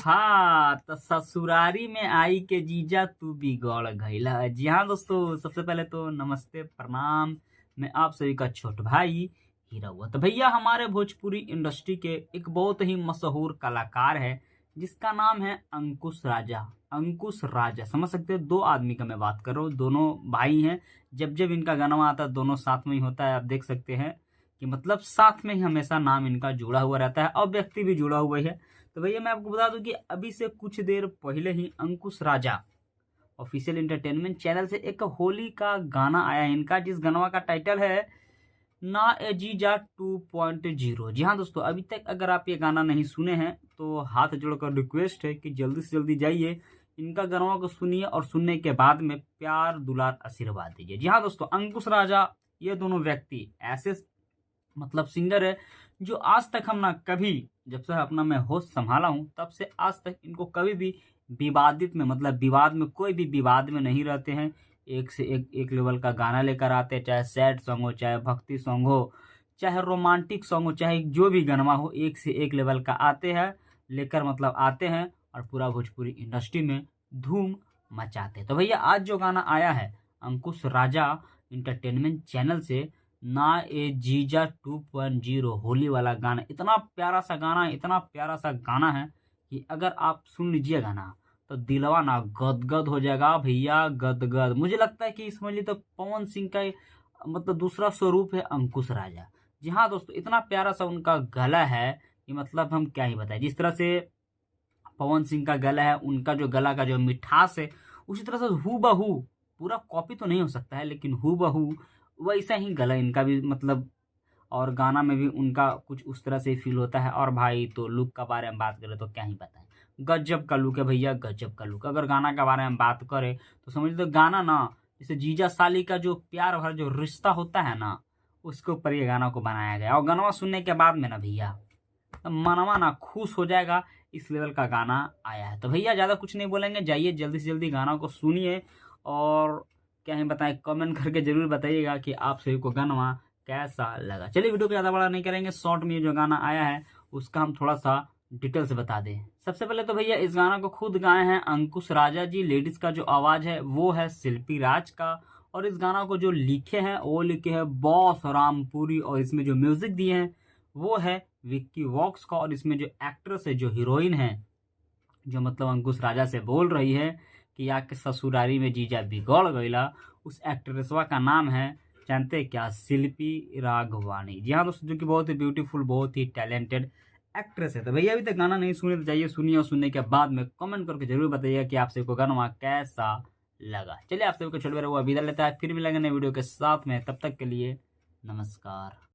तो ससुरारी में आई के जीजा तू बिगड़ गईला। जी हाँ दोस्तों, सबसे पहले तो नमस्ते प्रणाम। मैं आप सभी का छोट भाई हीरा हुआ। तो भैया हमारे भोजपुरी इंडस्ट्री के एक बहुत ही मशहूर कलाकार है जिसका नाम है अंकुश राजा। अंकुश राजा समझ सकते हो, दो आदमी का मैं बात कर रहा हूँ, दोनों भाई हैं। जब जब इनका गाना आता है दोनों साथ में ही होता है। आप देख सकते हैं कि मतलब साथ में ही हमेशा नाम इनका जुड़ा हुआ रहता है और व्यक्ति भी जुड़ा हुआ है। तो भैया मैं आपको बता दूं कि अभी से कुछ देर पहले ही अंकुश राजा ऑफिशियल एंटरटेनमेंट चैनल से एक होली का गाना आया है इनका, जिस गाना का टाइटल है ना ए जीजा 2.0। जी हाँ दोस्तों, अभी तक अगर आप ये गाना नहीं सुने हैं तो हाथ जोड़कर रिक्वेस्ट है कि जल्दी से जल्दी जाइए इनका गाना को सुनिए और सुनने के बाद में प्यार दुलार आशीर्वाद दीजिए। जी हाँ दोस्तों, अंकुश राजा ये दोनों व्यक्ति ऐसे मतलब सिंगर है जो आज तक हम ना कभी, जब से अपना मैं होश संभाला हूं तब से आज तक इनको कभी भी विवादित में मतलब विवाद में कोई भी विवाद में नहीं रहते हैं। एक से एक लेवल का गाना लेकर आते हैं, चाहे सैड सॉन्ग हो, चाहे भक्ति सॉन्ग हो, चाहे रोमांटिक सॉन्ग हो, चाहे जो भी गाना हो, एक से एक लेवल का आते हैं लेकर मतलब आते हैं और पूरा भोजपुरी इंडस्ट्री में धूम मचाते हैं। तो भैया आज जो गाना आया है अंकुश राजा इंटरटेनमेंट चैनल से, ना ए जीजा 2.0 होली वाला गाना, इतना प्यारा सा गाना है, इतना प्यारा सा गाना है कि अगर आप सुन लीजिए गाना तो दिलवा ना गदगद हो जाएगा भैया, गदगद। मुझे लगता है कि समझ ली तो पवन सिंह का मतलब दूसरा स्वरूप है अंकुश राजा। जी हाँ दोस्तों, इतना प्यारा सा उनका गला है कि मतलब हम क्या ही बताएं। जिस तरह से पवन सिंह का गला है, उनका जो गला का जो मिठास है उसी तरह से हूबहू, पूरा कॉपी तो नहीं हो सकता है लेकिन हूबहू वैसा ही गला इनका भी मतलब, और गाना में भी उनका कुछ उस तरह से फील होता है। और भाई तो लुक का बारे में बात करें तो क्या ही बताएं, गजब का लुक है भैया, गजब का लुक। अगर गाना के बारे में बात करें तो समझ लो गाना ना जैसे जीजा साली का जो प्यार भरा जो रिश्ता होता है ना, उसके ऊपर ये गाना को बनाया गया। और गाना सुनने के बाद में ना भैया मनवा ना खुश हो जाएगा, इस लेवल का गाना आया है। तो भैया ज़्यादा कुछ नहीं बोलेंगे, जाइए जल्दी से जल्दी गाना को सुनिए और क्या ही बताएं, कमेंट करके जरूर बताइएगा कि आप सभी को गाना कैसा लगा। चलिए वीडियो को ज़्यादा बड़ा नहीं करेंगे, शॉर्ट में जो गाना आया है उसका हम थोड़ा सा डिटेल से बता दें। सबसे पहले तो भैया इस गाना को खुद गाए हैं अंकुश राजा जी। लेडीज का जो आवाज़ है वो है शिल्पी राज का, और इस गाना को जो लिखे हैं वो लिखे हैं बॉस रामपुरी, और इसमें जो म्यूजिक दिए हैं वो है विक्की वॉक्स का। और इसमें जो एक्ट्रेस है, जो हीरोइन है, जो मतलब अंकुश राजा से बोल रही है कि या के ससुरारी में जीजा बिगड़ गईला, उस एक्ट्रेसवा का नाम है जानते क्या, शिल्पी राघवानी। जी हाँ दोस्तों, जो कि बहुत ही ब्यूटीफुल, बहुत ही टैलेंटेड एक्ट्रेस है। तो भैया अभी तक गाना नहीं सुने तो जाइए सुनिए, और सुनने के बाद में कमेंट करके जरूर बताइएगा कि आप सबको गाना कैसा लगा। चलिए आप सबको छोटे हुआ विदा लेता है, फिर मिलेंगे नए वीडियो के साथ में, तब तक के लिए नमस्कार।